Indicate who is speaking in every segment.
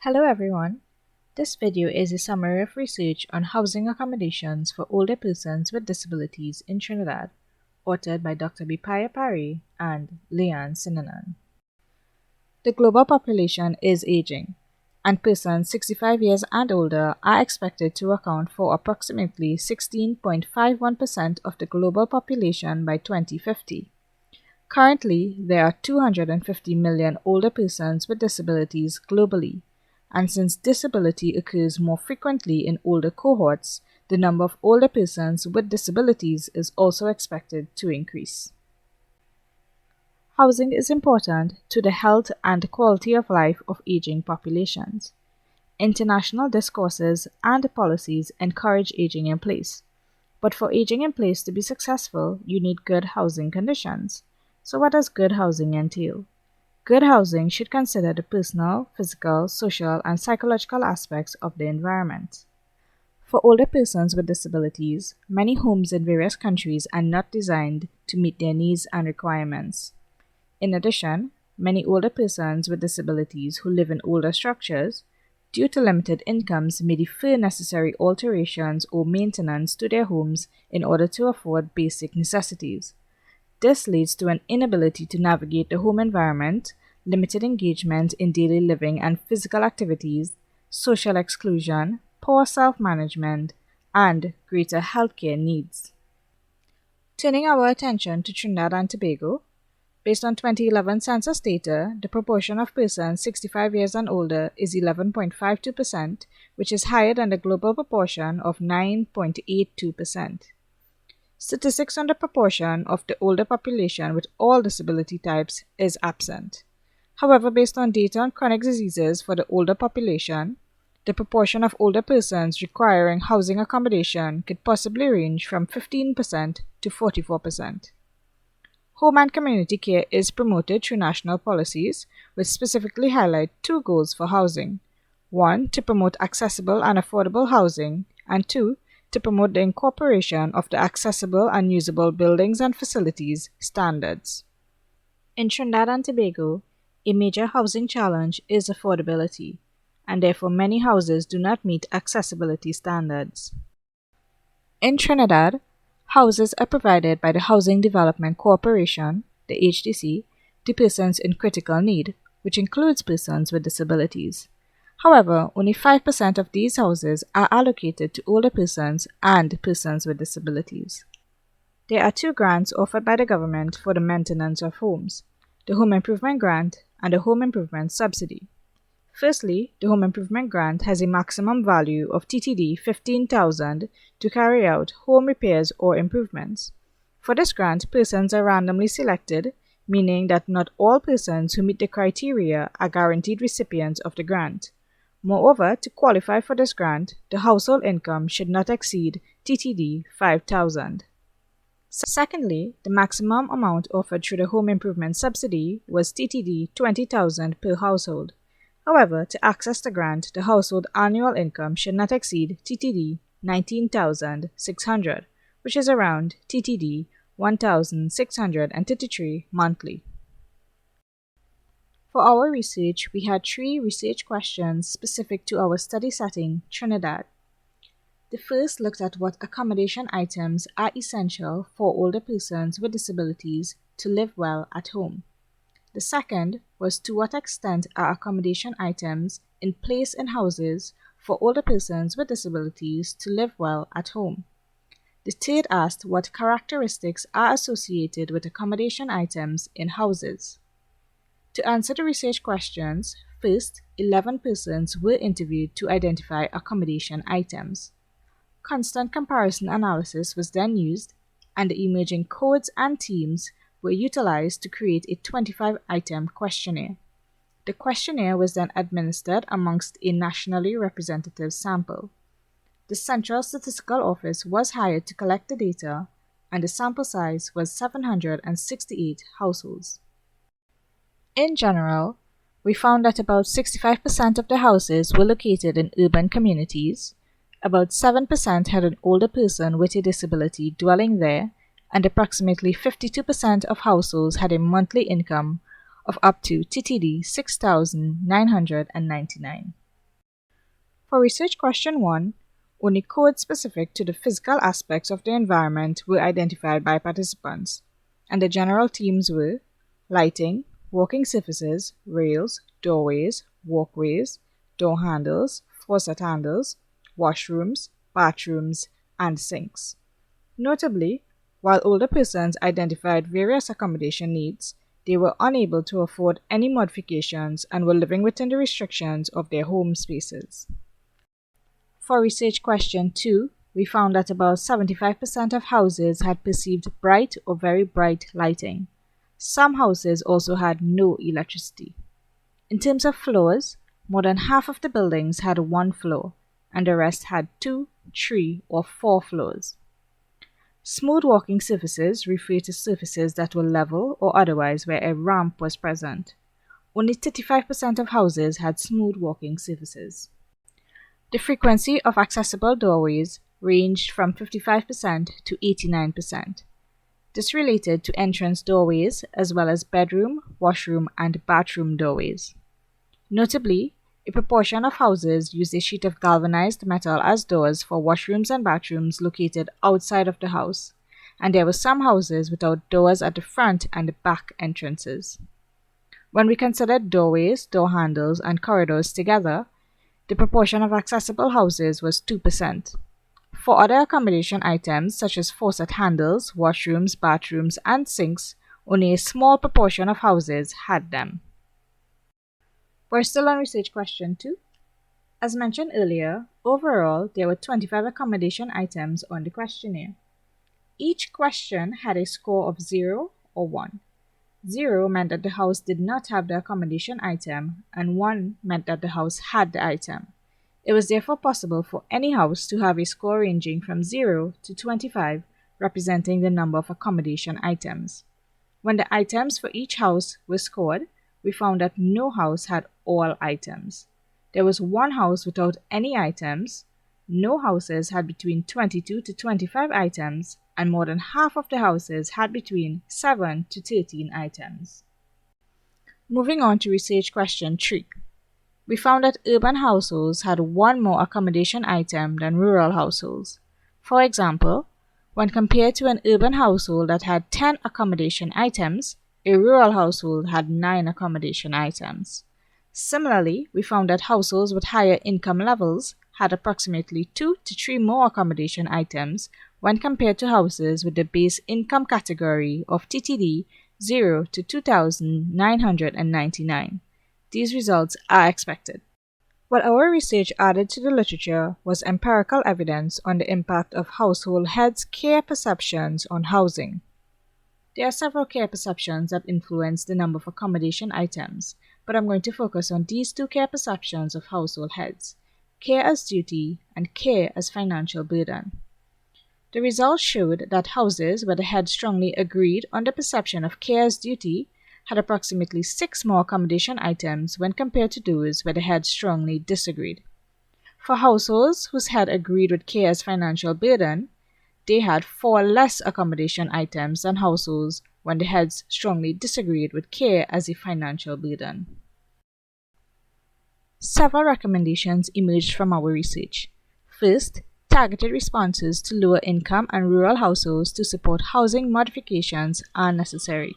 Speaker 1: Hello everyone. This video is a summary of research on housing accommodations for older persons with disabilities in Trinidad, authored by Dr. Bipaya Pari and Leanne Sinanan. The global population is aging, and persons 65 years and older are expected to account for approximately 16.51% of the global population by 2050. Currently, there are 250 million older persons with disabilities globally, and since disability occurs more frequently in older cohorts, the number of older persons with disabilities is also expected to increase. Housing is important to the health and quality of life of aging populations. International discourses and policies encourage aging in place, but for aging in place to be successful, you need good housing conditions. So what does good housing entail? Good housing should consider the personal, physical, social, and psychological aspects of the environment. For older persons with disabilities, many homes in various countries are not designed to meet their needs and requirements. In addition, many older persons with disabilities who live in older structures, due to limited incomes, may defer necessary alterations or maintenance to their homes in order to afford basic necessities. This leads to an inability to navigate the home environment, limited engagement in daily living and physical activities, social exclusion, poor self-management, and greater healthcare needs. Turning our attention to Trinidad and Tobago, based on 2011 census data, the proportion of persons 65 years and older is 11.52%, which is higher than the global proportion of 9.82%. Statistics on the proportion of the older population with all disability types is absent. However, based on data on chronic diseases for the older population, the proportion of older persons requiring housing accommodation could possibly range from 15% to 44%. Home and community care is promoted through national policies, which specifically highlight two goals for housing. One, to promote accessible and affordable housing, and two, to promote the incorporation of the accessible and usable buildings and facilities standards. In Trinidad and Tobago, a major housing challenge is affordability, and therefore many houses do not meet accessibility standards. In Trinidad, houses are provided by the Housing Development Corporation, the HDC, to persons in critical need, which includes persons with disabilities. However, only 5% of these houses are allocated to older persons and persons with disabilities. There are two grants offered by the government for the maintenance of homes, the Home Improvement Grant and the Home Improvement Subsidy. Firstly, the Home Improvement Grant has a maximum value of TTD 15,000 to carry out home repairs or improvements. For this grant, persons are randomly selected, meaning that not all persons who meet the criteria are guaranteed recipients of the grant. Moreover, to qualify for this grant, the household income should not exceed TTD 5,000. Secondly, the maximum amount offered through the Home Improvement Subsidy was TTD 20,000 per household. However, to access the grant, the household annual income should not exceed TTD 19,600, which is around TTD 1,633 monthly. For our research, we had 3 research questions specific to our study setting, Trinidad. The first looked at what accommodation items are essential for older persons with disabilities to live well at home. The second was to what extent are accommodation items in place in houses for older persons with disabilities to live well at home. The third asked what characteristics are associated with accommodation items in houses. To answer the research questions, first, 11 persons were interviewed to identify accommodation items. Constant comparison analysis was then used, and the emerging codes and themes were utilized to create a 25-item questionnaire. The questionnaire was then administered amongst a nationally representative sample. The Central Statistical Office was hired to collect the data, and the sample size was 768 households. In general, we found that about 65% of the houses were located in urban communities, about 7% had an older person with a disability dwelling there, and approximately 52% of households had a monthly income of up to TTD 6,999. For research question 1, only codes specific to the physical aspects of the environment were identified by participants, and the general themes were lighting, walking surfaces, rails, doorways, walkways, door handles, faucet handles, washrooms, bathrooms, and sinks. Notably, while older persons identified various accommodation needs, they were unable to afford any modifications and were living within the restrictions of their home spaces. For research question 2, we found that about 75% of houses had perceived bright or very bright lighting. Some houses also had no electricity. In terms of floors, more than half of the buildings had one floor, and the rest had 2, 3, or 4 floors. Smooth walking surfaces refer to surfaces that were level or otherwise where a ramp was present. Only 35% of houses had smooth walking surfaces. The frequency of accessible doorways ranged from 55% to 89%. This related to entrance doorways as well as bedroom, washroom, and bathroom doorways. Notably, a proportion of houses used a sheet of galvanized metal as doors for washrooms and bathrooms located outside of the house, and there were some houses without doors at the front and the back entrances. When we considered doorways, door handles, and corridors together, the proportion of accessible houses was 2%. For other accommodation items such as faucet handles, washrooms, bathrooms, and sinks, only a small proportion of houses had them. We're still on research question 2. As mentioned earlier, overall there were 25 accommodation items on the questionnaire. Each question had a score of 0 or 1. 0 meant that the house did not have the accommodation item, and 1 meant that the house had the item. It was therefore possible for any house to have a score ranging from 0 to 25, representing the number of accommodation items. When the items for each house were scored, we found that no house had all items. There was one house without any items, no houses had between 22 to 25 items, and more than half of the houses had between 7 to 13 items. Moving on to research question 3. We found that urban households had one more accommodation item than rural households. For example, when compared to an urban household that had 10 accommodation items, a rural household had 9 accommodation items. Similarly, we found that households with higher income levels had approximately 2 to 3 more accommodation items when compared to houses with the base income category of TTD 0 to 2,999. These results are expected. What our research added to the literature was empirical evidence on the impact of household heads' care perceptions on housing. There are several care perceptions that influence the number of accommodation items, but I'm going to focus on these 2 care perceptions of household heads: care as duty and care as financial burden. The results showed that houses where the head strongly agreed on the perception of care as duty had approximately 6 more accommodation items when compared to those where the head strongly disagreed. For households whose head agreed with care as financial burden, they had 4 less accommodation items than households when the heads strongly disagreed with care as a financial burden. Several recommendations emerged from our research. First, targeted responses to lower income and rural households to support housing modifications are necessary.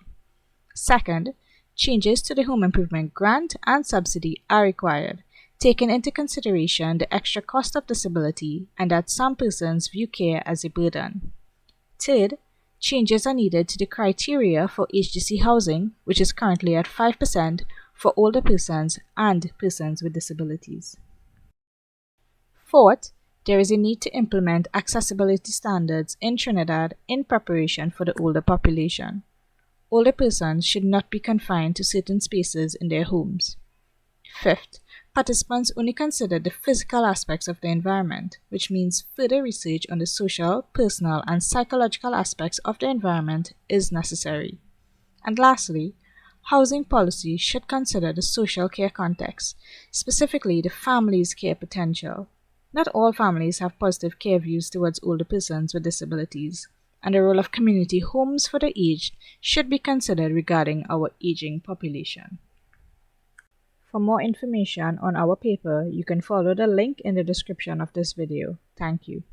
Speaker 1: Second, changes to the home improvement grant and subsidy are required, taking into consideration the extra cost of disability and that some persons view care as a burden. Third, changes are needed to the criteria for HDC housing, which is currently at 5% for older persons and persons with disabilities. Fourth, there is a need to implement accessibility standards in Trinidad in preparation for the older population. Older persons should not be confined to certain spaces in their homes. Fifth, participants only consider the physical aspects of the environment, which means further research on the social, personal, and psychological aspects of the environment is necessary. And lastly, housing policy should consider the social care context, specifically the family's care potential. Not all families have positive care views towards older persons with disabilities, and the role of community homes for the aged should be considered regarding our aging population. For more information on our paper, you can follow the link in the description of this video. Thank you.